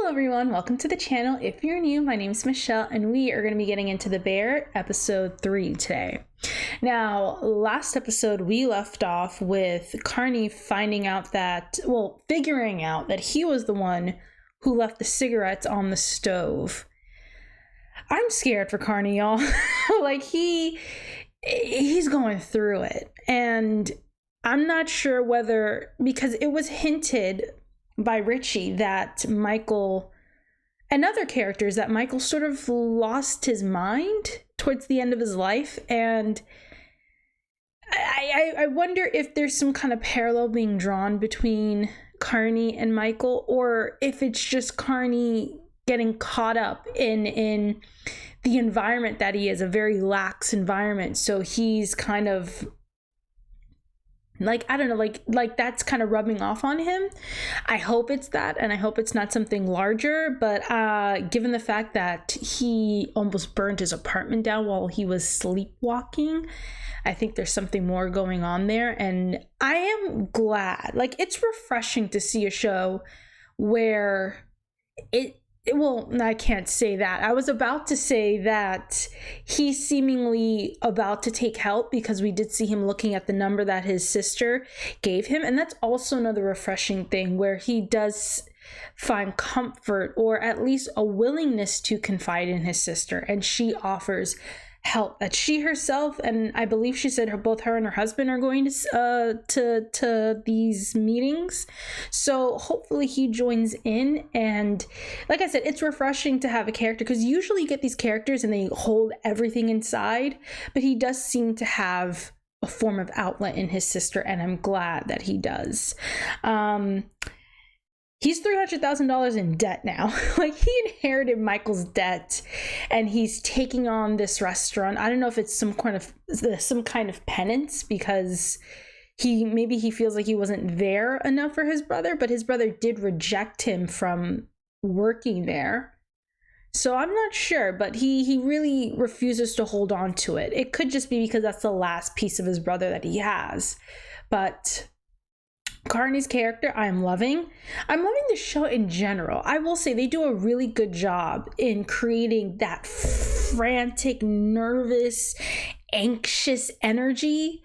Hello everyone, welcome to the channel. If you're new, my name is Michelle and we are going to be getting into The Bear episode 3 today. Now, last episode we left off with Carmy figuring out that he was the one who left the cigarettes on the stove. I'm scared for Carmy, y'all. Like he's going through it, and I'm not sure whether, because it was hinted by Richie that Michael and other characters that Michael sort of lost his mind towards the end of his life, and I wonder if there's some kind of parallel being drawn between Carmy and Michael, or if it's just Carmy getting caught up in the environment that he is, a very lax environment, so he's kind of like, I don't know, like that's kind of rubbing off on him. I hope it's that, and I hope it's not something larger, but given the fact that he almost burned his apartment down while he was sleepwalking, I think there's something more going on there. And I am glad, like, it's refreshing to see a show where well, I can't say that. I was about to say that he's seemingly about to take help, because we did see him looking at the number that his sister gave him. And that's also another refreshing thing, where he does find comfort, or at least a willingness to confide in his sister. And she offers help that she herself, and I believe she said both her and her husband are going to these meetings, so hopefully he joins in. And like I said, it's refreshing to have a character, because usually you get these characters and they hold everything inside, but he does seem to have a form of outlet in his sister, and I'm glad that he does. He's $300,000 in debt now. Like, he inherited Michael's debt, and he's taking on this restaurant. I don't know if it's some kind of penance, because he feels like he wasn't there enough for his brother, but his brother did reject him from working there. So I'm not sure, but he really refuses to hold on to it. It could just be because that's the last piece of his brother that he has. But Carmy's character, I'm loving the show in general. I will say they do a really good job in creating that frantic, nervous, anxious energy.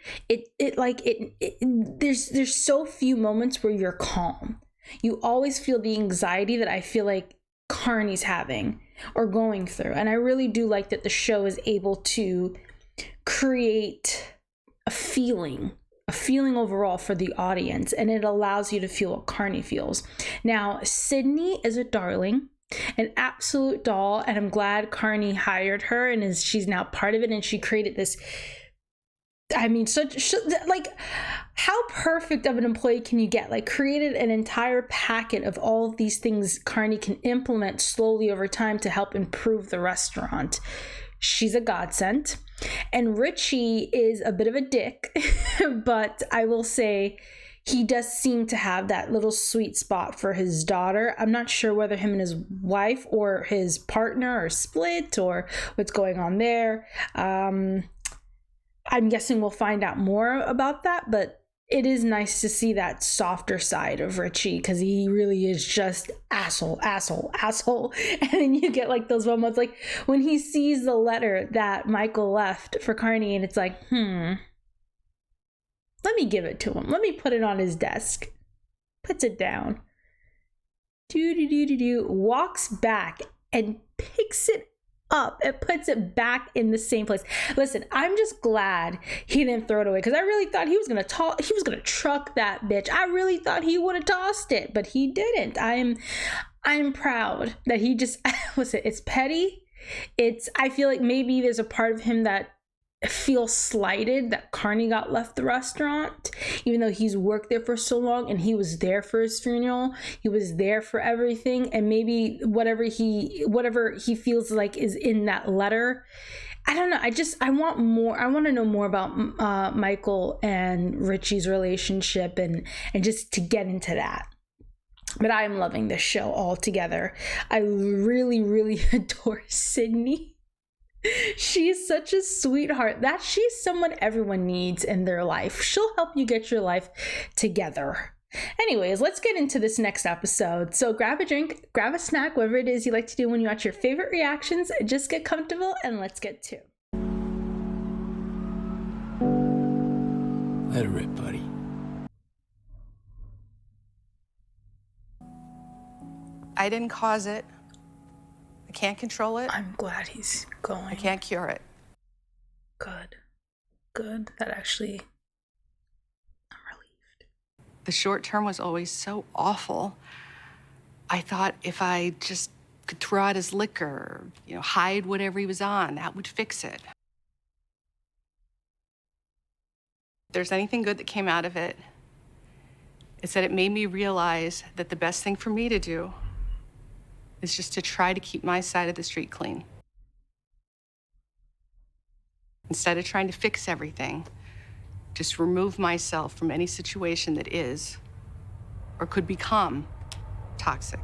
There's so few moments where you're calm. You always feel the anxiety that I feel like Carmy's having or going through. And I really do like that the show is able to create a feeling overall for the audience, and it allows you to feel what Carmy feels. Now, Sydney is a darling, an absolute doll, and I'm glad Carmy hired her, and she's now part of it, and she created this, I mean, like, how perfect of an employee can you get? Like, created an entire packet of all of these things Carmy can implement slowly over time to help improve the restaurant. She's a godsend. And Richie is a bit of a dick, but I will say he does seem to have that little sweet spot for his daughter. I'm not sure whether him and his wife or his partner are split or what's going on there. I'm guessing we'll find out more about that, but it is nice to see that softer side of Richie, because he really is just asshole. And then you get like those moments, like when he sees the letter that Michael left for Carmy, and it's like, let me give it to him. Let me put it on his desk. Puts it down. Walks back and picks it up and puts it back in the same place. Listen, I'm just glad he didn't throw it away, because I really thought he was gonna truck that bitch. I really thought he would have tossed it, but he didn't. I'm proud that he just listen, it's petty. I feel like maybe there's a part of him that feels slighted that Carmy got left the restaurant, even though he's worked there for so long, and he was there for his funeral, he was there for everything, and maybe whatever he feels like is in that letter. I don't know. I want more. I want to know more about Michael and Richie's relationship, and just to get into that. But I am loving this show altogether. I really, really adore Sydney. She's such a sweetheart. She's someone everyone needs in their life. She'll help you get your life together. Anyways, let's get into this next episode. So grab a drink, grab a snack, whatever it is you like to do when you watch your favorite reactions. Just get comfortable and let's get to. Let it rip, buddy. I didn't cause it. I can't control it. I'm glad he's going. I can't cure it. Good. Good. That actually... I'm relieved. The short term was always so awful. I thought if I just could throw out his liquor, hide whatever he was on, that would fix it. If there's anything good that came out of it, it's that it made me realize that the best thing for me to do is just to try to keep my side of the street clean. Instead of trying to fix everything, just remove myself from any situation that is or could become toxic.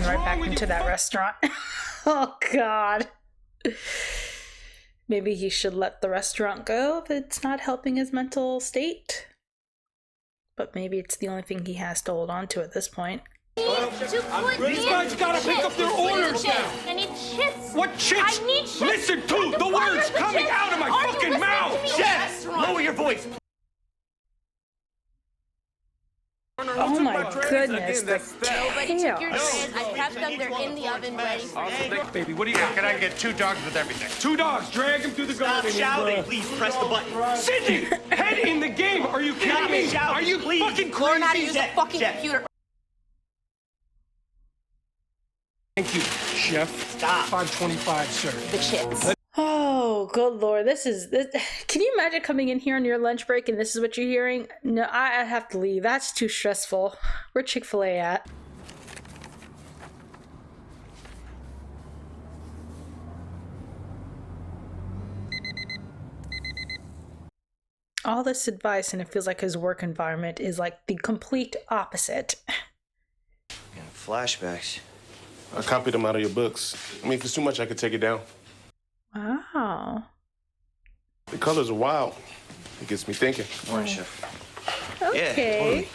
Right back into that restaurant. Oh, God. Maybe he should let the restaurant go if it's not helping his mental state. But maybe it's the only thing he has to hold on to at this point. These guys gotta pick up their orders now. I need chips. What chips? I need chips. Listen to the words coming out of my fucking mouth. Chef, Lower your voice. Oh my goodness, the nobody took your chaos. trays. I prepped them. They're in the oven ready for you. Baby, what do you got? Can I get 2 dogs with everything? 2 dogs, drag them through the garden. Stop shouting, please press the button. Sydney, head in the game. Are you kidding me? shouting, Are you please. fucking Learn how to crazy? use a fucking computer. Thank you, Chef. Stop. 525, sir. The chips. Oh, good Lord. This. Can you imagine coming in here on your lunch break and this is what you're hearing? No, I have to leave. That's too stressful. Where Chick-fil-A at? All this advice, and it feels like his work environment is like the complete opposite. Flashbacks. I copied them out of your books. I mean, if it's too much, I could take it down. Wow. The colors are wild. It gets me thinking. Morning, Chef. Okay. Yeah, totally.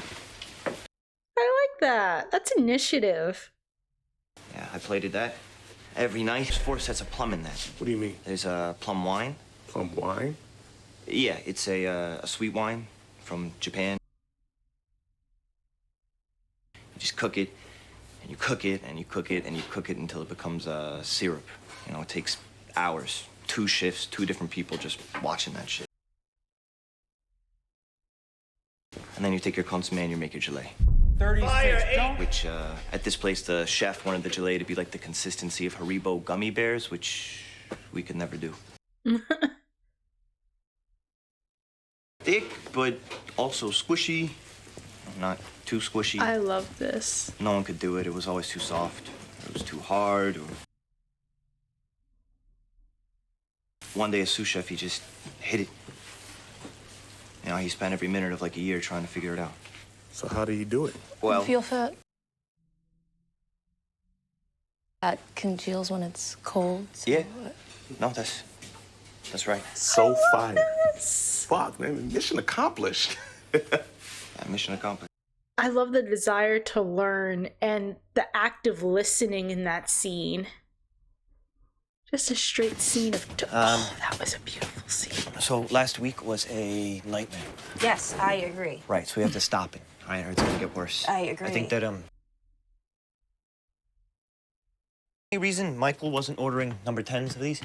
I like that. That's initiative. Yeah, I plated that every night. There's 4 sets of plum in that. What do you mean? There's plum wine. Plum wine? Yeah, it's a sweet wine from Japan. You just cook it, and you cook it, and you cook it, and you cook it until it becomes syrup. It takes hours, 2 shifts, 2 different people just watching that shit. And then you take your consommé and you make your gelée. 36. Which, at this place, the chef wanted the gelée to be like the consistency of Haribo gummy bears, which we could never do. Thick, but also squishy. Not too squishy. I love this. No one could do it. It was always too soft. It was too hard. One day, a sous chef, he just hit it. He spent every minute of like a year trying to figure it out. So how did he do it? Well, You feel fat? That congeals when it's cold. So yeah. No, that's right. So fire. Fuck, man. Mission accomplished. Yeah, mission accomplished. I love the desire to learn and the active listening in that scene. Just a straight scene of... oh, that was a beautiful scene. So last week was a nightmare. yes, I agree. Right, so we have to stop it. All right, or it's gonna get worse. I agree. I think that, any reason Michael wasn't ordering number 10s of these?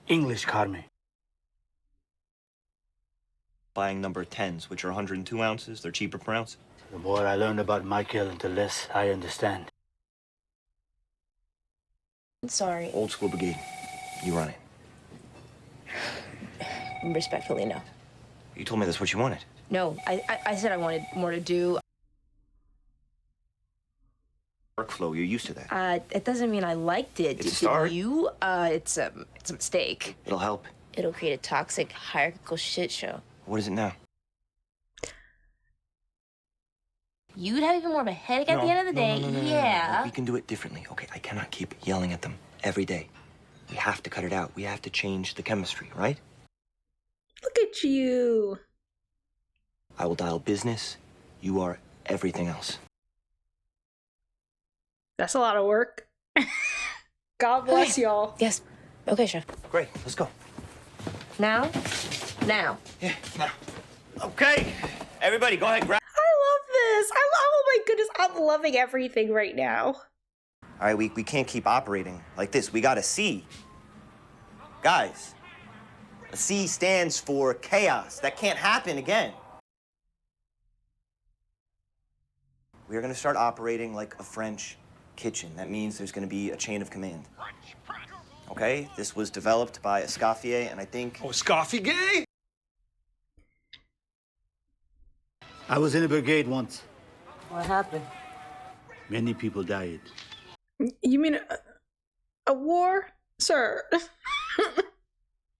English, Carmy. Buying number 10s, which are 102 ounces. They're cheaper per ounce. The more I learn about Michael, the less I understand. I'm sorry. Old school Brigade. You run it. Respectfully, no. You told me that's what you wanted. No, I said I wanted more to do. Workflow, you're used to that. It doesn't mean I liked it. It's a start. It's a mistake. It'll help. It'll create a toxic, hierarchical shit show. What is it now? You'd have even more of a headache at the end of the day. Yeah. We can do it differently. Okay, I cannot keep yelling at them every day. We have to cut it out. We have to change the chemistry, right? at you. I will dial business. You are everything else. That's a lot of work. God bless y'all. Yes. Okay, chef. Great, let's go. Now? Now. Yeah, now. Okay, everybody, go ahead, grab. I love this. Oh my goodness, I'm loving everything right now. All right, we can't keep operating like this. We got a C. Guys, a C stands for chaos. That can't happen again. We are gonna start operating like a French kitchen. That means there's gonna be a chain of command. Okay, this was developed by Escoffier, and I think... Oh, Escoffier? I was in a brigade once. What happened? Many people died. You mean a war, sir?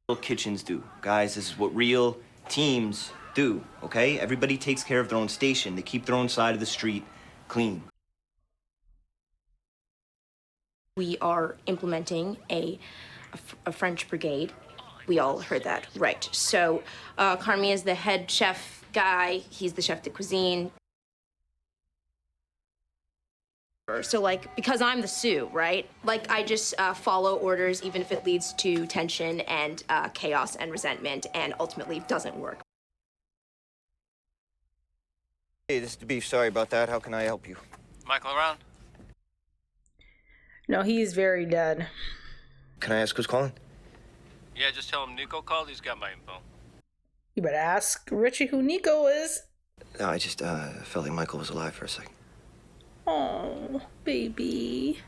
Real kitchens do. Guys, this is what real teams do, okay? Everybody takes care of their own station. They keep their own side of the street clean. We are implementing a French brigade. We all heard that, right? So Carmy is the head chef guy. He's the chef de cuisine. So, like, because I'm the sous, right? Like, I just follow orders, even if it leads to tension and chaos and resentment, and ultimately doesn't work. Hey, this is the beef. Sorry about that. How can I help you? Michael around? No, he's very dead. Can I ask who's calling? Yeah, just tell him Nico called. He's got my info. You better ask Richie who Nico is. No, I just felt like Michael was alive for a second. Oh, baby.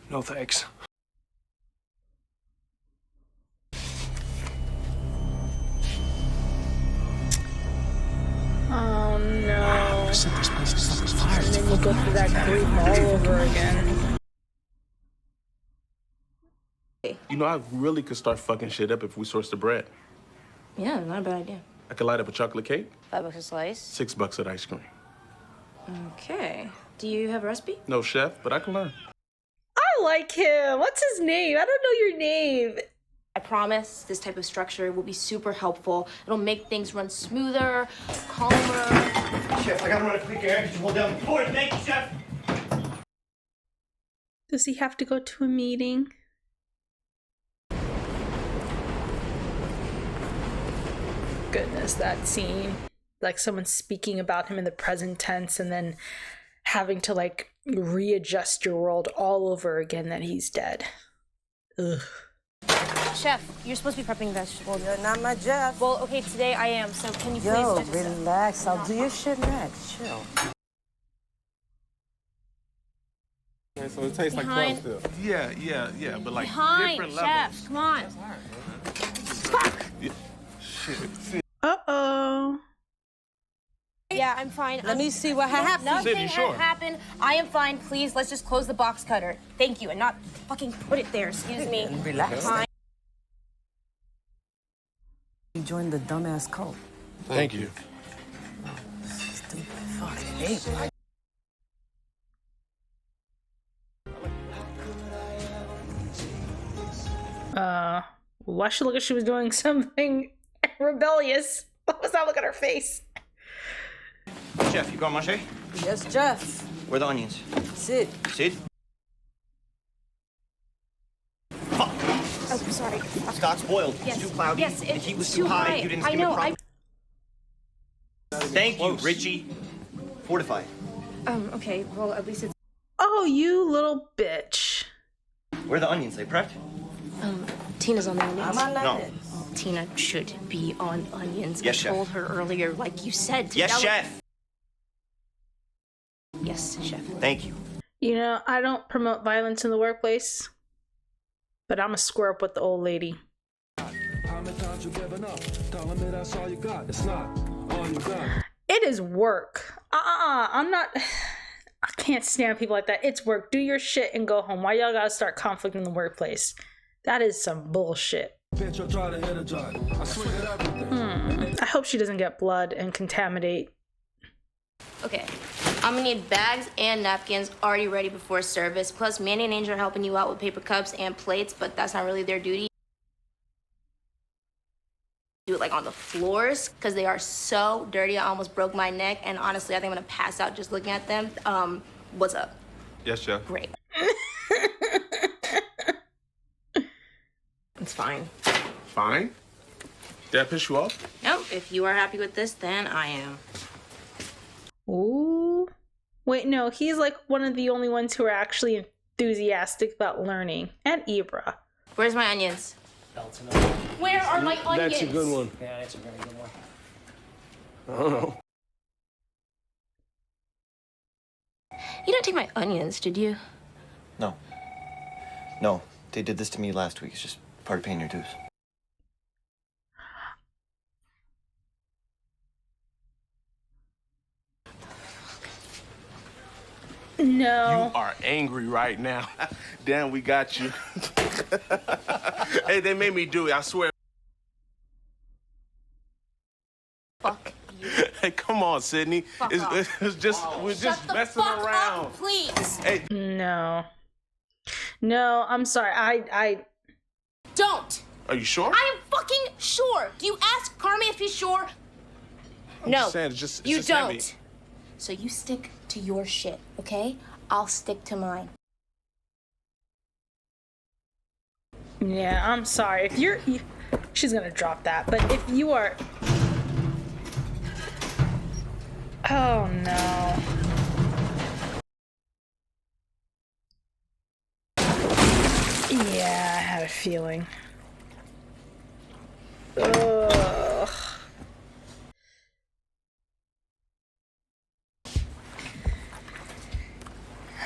No thanks. Oh no. This place is fire. And then you go through that grief all over again. You know, I really could start fucking shit up if we source the bread. Yeah, not a bad idea. I could light up a chocolate cake, $5 a slice. $6 at ice cream. Okay. Do you have a recipe? No chef, but I can learn. I like him. What's his name? I don't know your name. I promise this type of structure will be super helpful. It'll make things run smoother, calmer. Chef, I gotta run a quick errand. Could you hold down the board? Thank you, chef. Does he have to go to a meeting? Goodness, that scene. Like someone speaking about him in the present tense and then having to like readjust your world all over again that he's dead. Ugh. Chef, you're supposed to be prepping vegetables. You're not my Jeff. Well, okay, today I am, so can you Yo, please just... relax. I'll do your shit next. Chill. Okay, so it tastes like 12 still. Yeah, but like different levels. Chef, come on. Fuck! Yeah. Shit. Uh-oh. Yeah, I'm fine. Let me see what happened. Nothing Sydney, sure. happened. I am fine. Please, let's just close the box cutter. Thank you, and not fucking put it there. Excuse me. Relax. Fine. You joined the dumbass cult. Thank you. Stupid fucking ape. Why she look like she was doing something rebellious? What was that look at her face? Chef, you got manger? Yes, Jeff. Where are the onions? Sid. Sid? Fuck! Oh, sorry. Scott's boiled. Yes. It's too cloudy. Yes, the heat was it's too too high. high. You didn't I give me know, proper... Thank you, Richie. Fortify. Okay, well, at least it's... Oh, you little bitch. Where are the onions? They prepped? Tina's on the onions. I'm on No. that. Tina should be on onions. Yes, I chef. told her earlier, like you said. To Yes, develop- chef. Yes, chef. Thank you. You know, I don't promote violence in the workplace, but I'm a square up with the old lady. How many times you giving up? Tell me that's all you got. It's not all you got. It is work. I'm not... I can't stand people like that. It's work. Do your shit and go home. Why y'all gotta start conflict in the workplace? That is some bullshit. Bitch, I'll try to hit a joint. I swing at everything. I hope she doesn't get blood and contaminate. Okay, I'm gonna need bags and napkins already ready before service. Plus, Manny and Angel are helping you out with paper cups and plates, but that's not really their duty. do it like on the floors because they are so dirty. I almost broke my neck, and honestly, I think I'm gonna pass out just looking at them. What's up? Yes, Chef. Great. It's fine. Fine. Did I piss you off? No, if you are happy with this, then I am. Ooh. Wait, no, he's like one of the only ones who are actually enthusiastic about learning. And Ibra. Where's my onions? Where are my onions? That's a good one. Yeah, that's a very good one. I don't know. You didn't take my onions, did you? No. No, they did this to me last week. It's just part of paying your dues. No. You are angry right now. Damn, we got you. Hey, they made me do it, I swear. Fuck you. Hey, come on, Sydney. It's just, we're just messing around. Up, please. Hey. No. No, I'm sorry. I Don't. Are you sure? I am fucking sure. Do you ask Carmy if he's sure? No. Just saying, it's you just don't. heavy. So you stick to your shit, okay? I'll stick to mine. Yeah, I'm sorry. If you're... she's gonna drop that. But if you are... Oh, no. Yeah, I had a feeling. Ugh.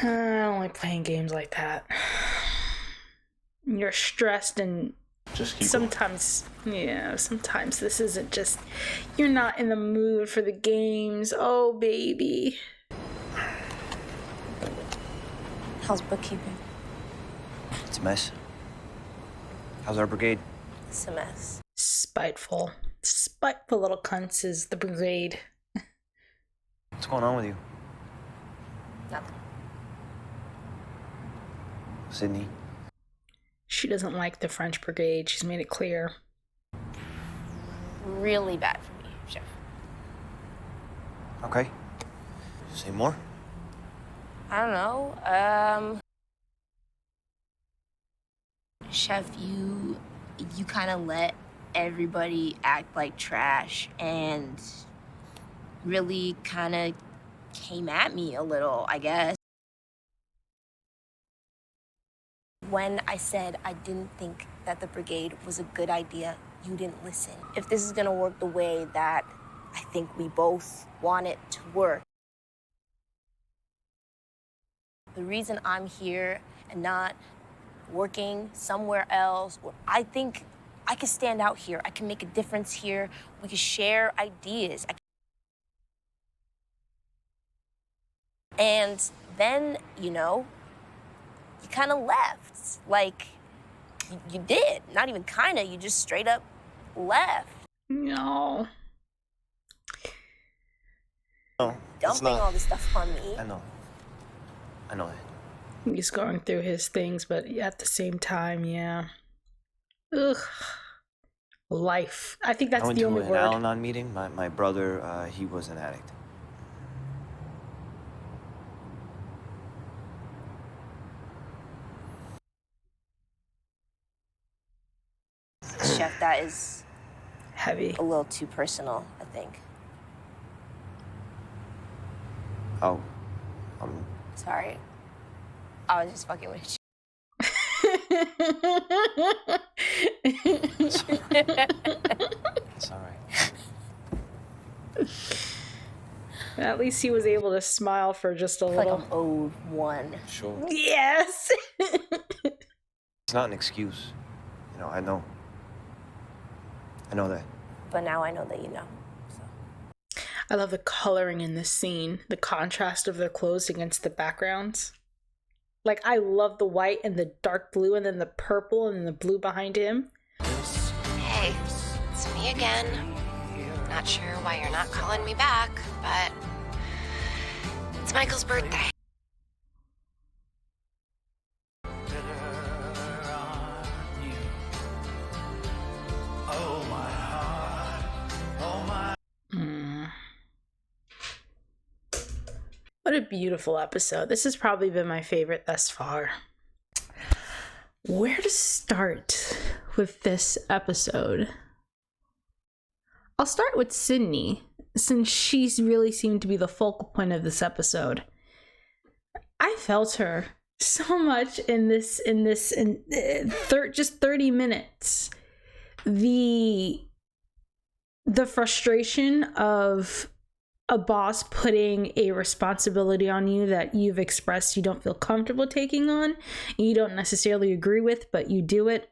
I don't like playing games like that. You're stressed and Just keep sometimes, yeah, sometimes this isn't just, you're not in the mood for the games. Oh, baby. How's bookkeeping? It's a mess. How's our brigade? It's a mess. Spiteful. Spiteful little cunts is the brigade. What's going on with you? Nothing. Sydney? She doesn't like the French brigade. She's made it clear. Really bad for me, Chef. Okay. Say more? I don't know. Chef, you kind of let everybody act like trash and really kind of came at me a little, I guess. When I said I didn't think that the brigade was a good idea, you didn't listen. If this is gonna work the way that I think we both want it to work, the reason I'm here and not working somewhere else, I think I can stand out here. I can make a difference here. We can share ideas. And then, you kind of left. Like, you did. Not even kind of. You just straight up left. No. No, Dumping all this stuff on me. I know that. He's going through his things, but at the same time, yeah. Ugh. Life. I think that's I went the to only an word. Al-Anon meeting. My brother, he was an addict. Chef, that is Heavy. a little too personal, I think. Oh, Sorry. I was just fucking with you. it's all right. At least he was able to smile for just a Like little. I'm owed one. Sure. Yes. It's not an excuse. I know. I know that. But now I know that you know. So. I love the coloring in this scene, the contrast of their clothes against the backgrounds. Like, I love the white and the dark blue and then the purple and then the blue behind him. Hey, it's me again. Not sure why you're not calling me back, but it's Michael's birthday. a beautiful episode. This has probably been my favorite thus far. Where to start with this episode? I'll start with Sydney, since she's really seemed to be the focal point of this episode. I felt her so much in just 30 minutes. The frustration of a boss putting a responsibility on you that you've expressed you don't feel comfortable taking on, you don't necessarily agree with, but you do it.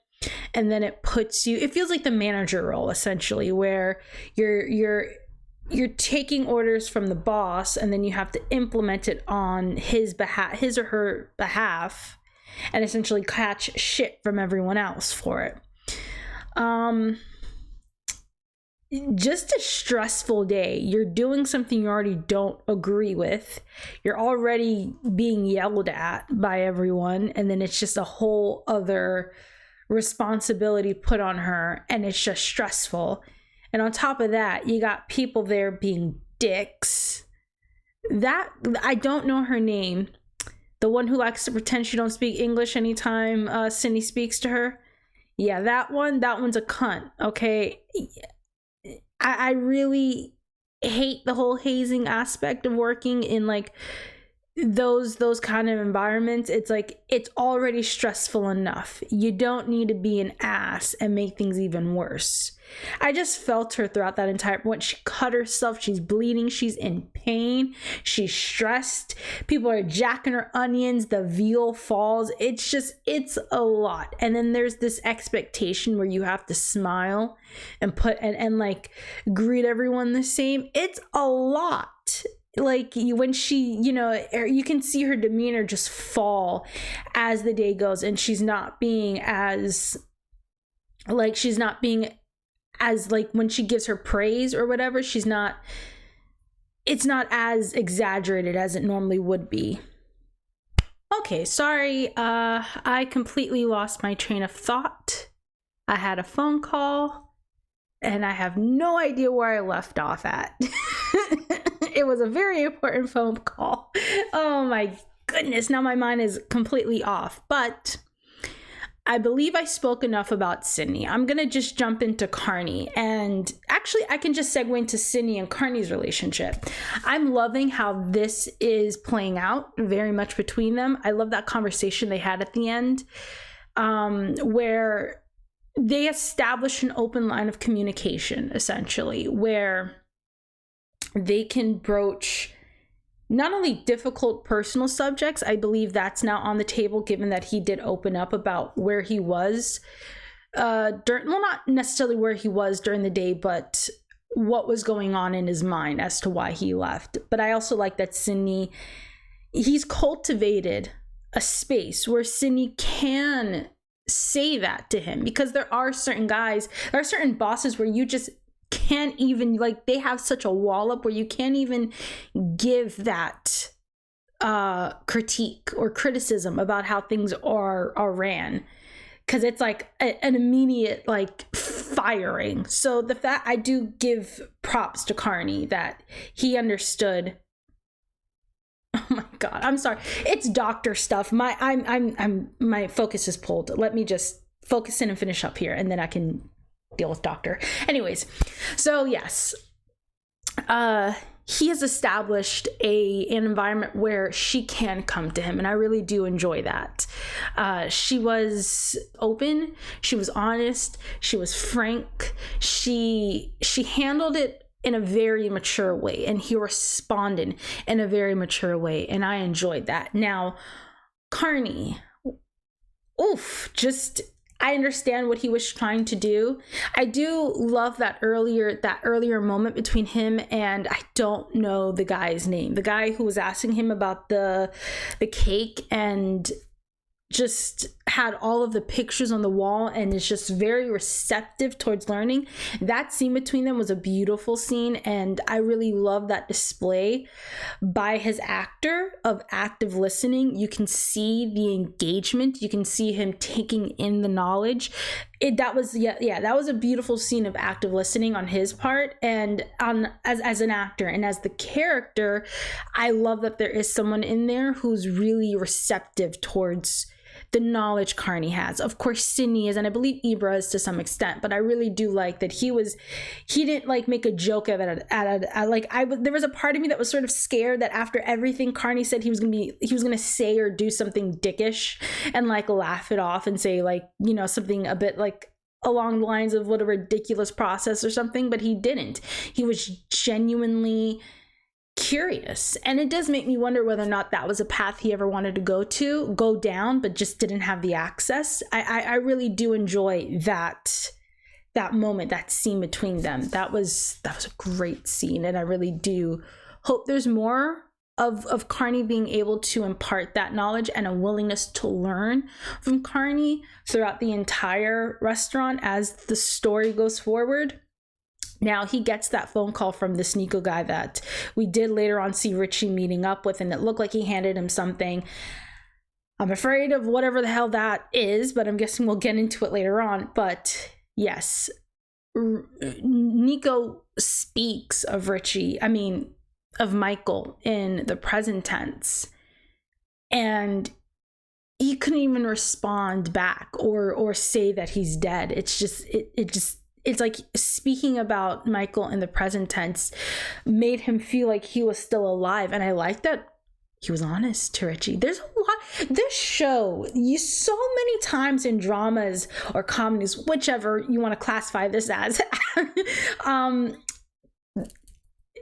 And then it feels like the manager role, essentially, where you're taking orders from the boss and then you have to implement it on his or her behalf, and essentially catch shit from everyone else for it. Just a stressful day. You're doing something you already don't agree with. You're already being yelled at by everyone, and then it's just a whole other responsibility put on her, and it's just stressful. And on top of that, you got people there being dicks. That, I don't know her name. The one who likes to pretend she don't speak English anytime Sydney speaks to her. Yeah, that one's a cunt, okay? I really hate the whole hazing aspect of working in like those kind of environments. It's like, it's already stressful enough. You don't need to be an ass and make things even worse. I just felt her throughout that entire, when she cut herself, she's bleeding, she's in pain, she's stressed, people are jacking her onions, the veal falls. It's a lot. And then there's this expectation where you have to smile and and like greet everyone the same. It's a lot. Like when she, you can see her demeanor just fall as the day goes, and she's not being as like when she gives her praise or whatever, it's not as exaggerated as it normally would be. Okay, sorry, I completely lost my train of thought. I had a phone call and I have no idea where I left off at. It was a very important phone call. Oh my goodness, now my mind is completely off. But I believe I spoke enough about Sydney. I'm going to just jump into Carmy. And actually, I can just segue into Sydney and Carny's relationship. I'm loving how this is playing out very much between them. I love that conversation they had at the end, where they establish an open line of communication, essentially, where they can broach not only difficult personal subjects. I believe that's now on the table, given that he did open up about where he was not necessarily where he was during the day, but what was going on in his mind as to why he left. But I also like that Sydney, he's cultivated a space where Sydney can say that to him, because there are certain bosses where you just can't even, like, they have such a wall up where you can't even give that critique or criticism about how things are ran, because it's like an immediate like firing. So the fact, I do give props to Carny that he understood. Oh my god, I'm sorry, it's doctor stuff. My focus is pulled. Let me just focus in and finish up here, and then I can deal with doctor. Anyways, so yes, he has established an environment where she can come to him, and I really do enjoy that. She was open, she was honest, she was frank, she handled it in a very mature way, and he responded in a very mature way, and I enjoyed that. Now, Carny, I understand what he was trying to do. I do love that earlier moment between him and, I don't know the guy's name, the guy who was asking him about the cake, and just had all of the pictures on the wall and is just very receptive towards learning. That scene between them was a beautiful scene, and I really love that display by his actor of active listening. You can see the engagement, you can see him taking in the knowledge. That was a beautiful scene of active listening on his part, and as an actor and as the character, I love that there is someone in there who's really receptive towards the knowledge Carney has. Of course, Sydney is, and I believe Ibra is to some extent, but I really do like that he didn't like make a joke of it. There was a part of me that was sort of scared that after everything Carney said, he was gonna say or do something dickish and like laugh it off and say like, you know, something a bit like along the lines of what a ridiculous process or something, but he didn't. He was genuinely curious, and it does make me wonder whether or not that was a path he ever wanted to go down, but just didn't have the access. I really do enjoy that moment, that scene between them. That was a great scene, and I really do hope there's more of Carney being able to impart that knowledge and a willingness to learn from Carney throughout the entire restaurant as the story goes forward. Now, he gets that phone call from this Nico guy that we did later on see Richie meeting up with, and it looked like he handed him something. I'm afraid of whatever the hell that is, but I'm guessing we'll get into it later on. But yes, Nico speaks of Michael in the present tense, and he couldn't even respond back or say that he's dead. It's like speaking about Michael in the present tense made him feel like he was still alive. And I like that he was honest to Richie. There's a lot. This show, so many times in dramas or comedies, whichever you want to classify this as,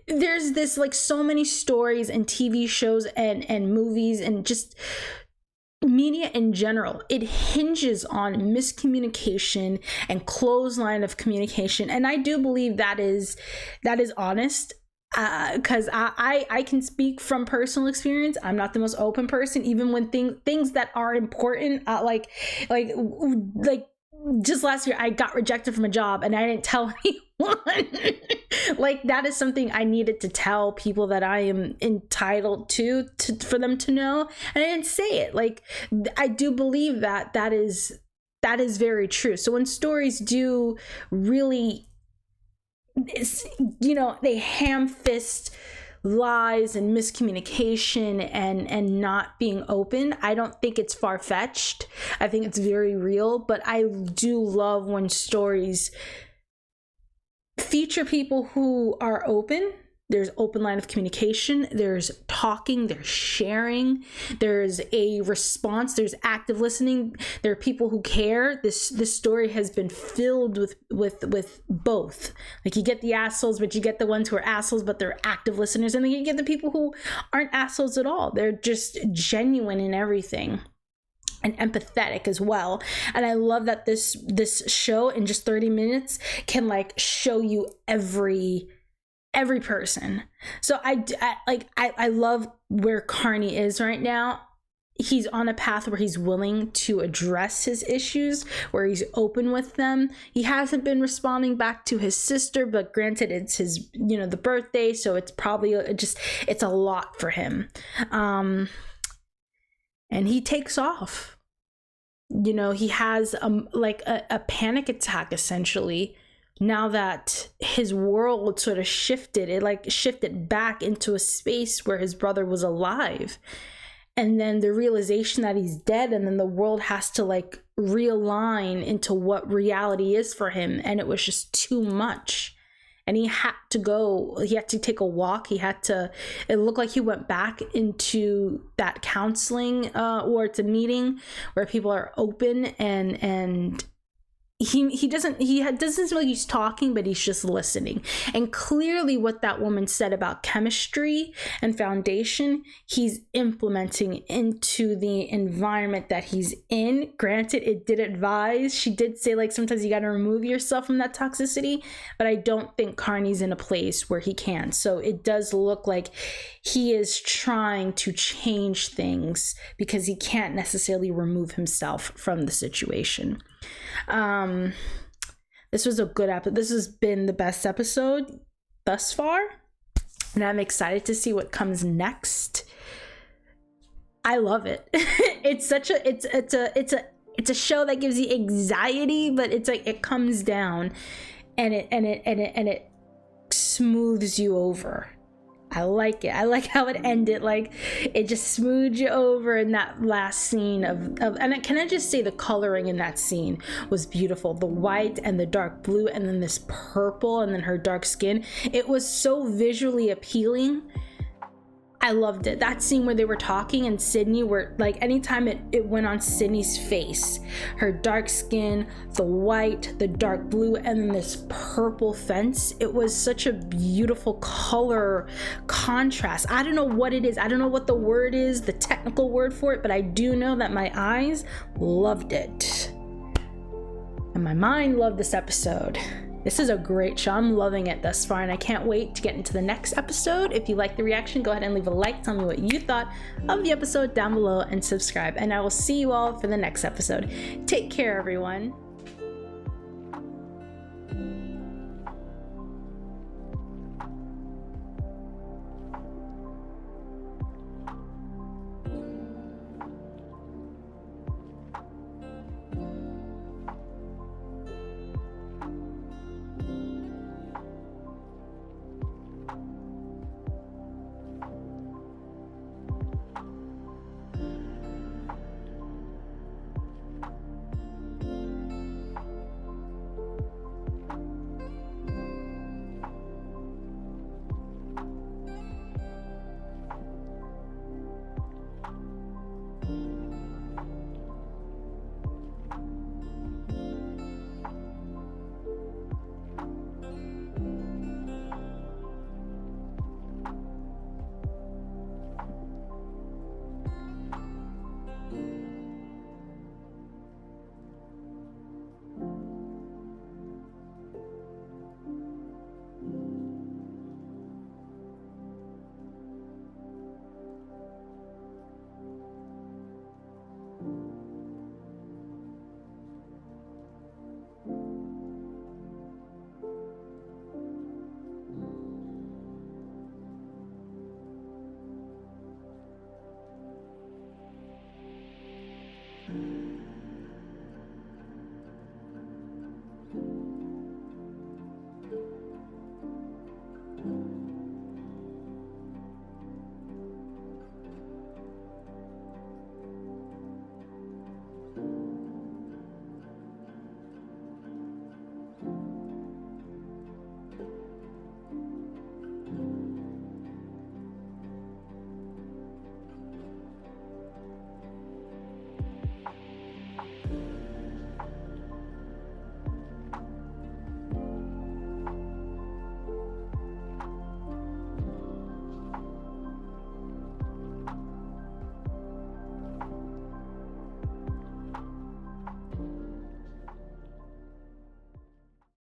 there's this like so many stories and TV shows and movies and just media in general, it hinges on miscommunication and clothesline of communication, and I do believe that is honest, because I can speak from personal experience. I'm not the most open person, even when things that are important, like just last year I got rejected from a job and I didn't tell anyone. Like, that is something I needed to tell people that I am entitled to for them to know, and I didn't say it. Like, I do believe that is very true. So when stories do really, they ham fist lies and miscommunication and not being open, I don't think it's far-fetched. I think it's very real, but I do love when stories feature people who are open. There's open line of communication, there's talking, there's sharing, there's a response, there's active listening, there are people who care. This story has been filled with both. Like, you get the assholes, but you get the ones who are assholes but they're active listeners, and then you get the people who aren't assholes at all. They're just genuine in everything and empathetic as well. And I love that this show in just 30 minutes can like show you every person. So I love where Carney is right now. He's on a path where he's willing to address his issues, where he's open with them. He hasn't been responding back to his sister, but granted, it's his, the birthday, so it's probably it's a lot for him. And he takes off. He has a panic attack essentially. Now that his world sort of shifted, it shifted back into a space where his brother was alive. And then the realization that he's dead, and then the world has to realign into what reality is for him. And it was just too much. And he had to take a walk. It looked like he went back into that counseling, or it's a meeting where people are open and he doesn't seem like he's talking, but he's just listening. And clearly what that woman said about chemistry and foundation, he's implementing into the environment that he's in. Granted, it did advise, she did say like sometimes you got to remove yourself from that toxicity, but I don't think Carney's in a place where he can. So it does look like he is trying to change things because he can't necessarily remove himself from the situation. This was a good episode. This has been the best episode thus far, and I'm excited to see what comes next. I love it. It's a show that gives you anxiety, but it's like it comes down and it smooths you over. I like it. I like how it ended. Like it just smoothed you over in that last scene of and can I just say the coloring in that scene was beautiful. The white and the dark blue and then this purple and then her dark skin. It was so visually appealing. I loved it. That scene where they were talking and Sydney were like, anytime it went on Sydney's face, her dark skin, the white, the dark blue, and then this purple fence, it was such a beautiful color contrast. I don't know what it is. I don't know what the word is, the technical word for it, but I do know that my eyes loved it. And my mind loved this episode. This is a great show. I'm loving it thus far, and I can't wait to get into the next episode. If you like the reaction, go ahead and leave a like. Tell me what you thought of the episode down below and subscribe. And I will see you all for the next episode. Take care, everyone.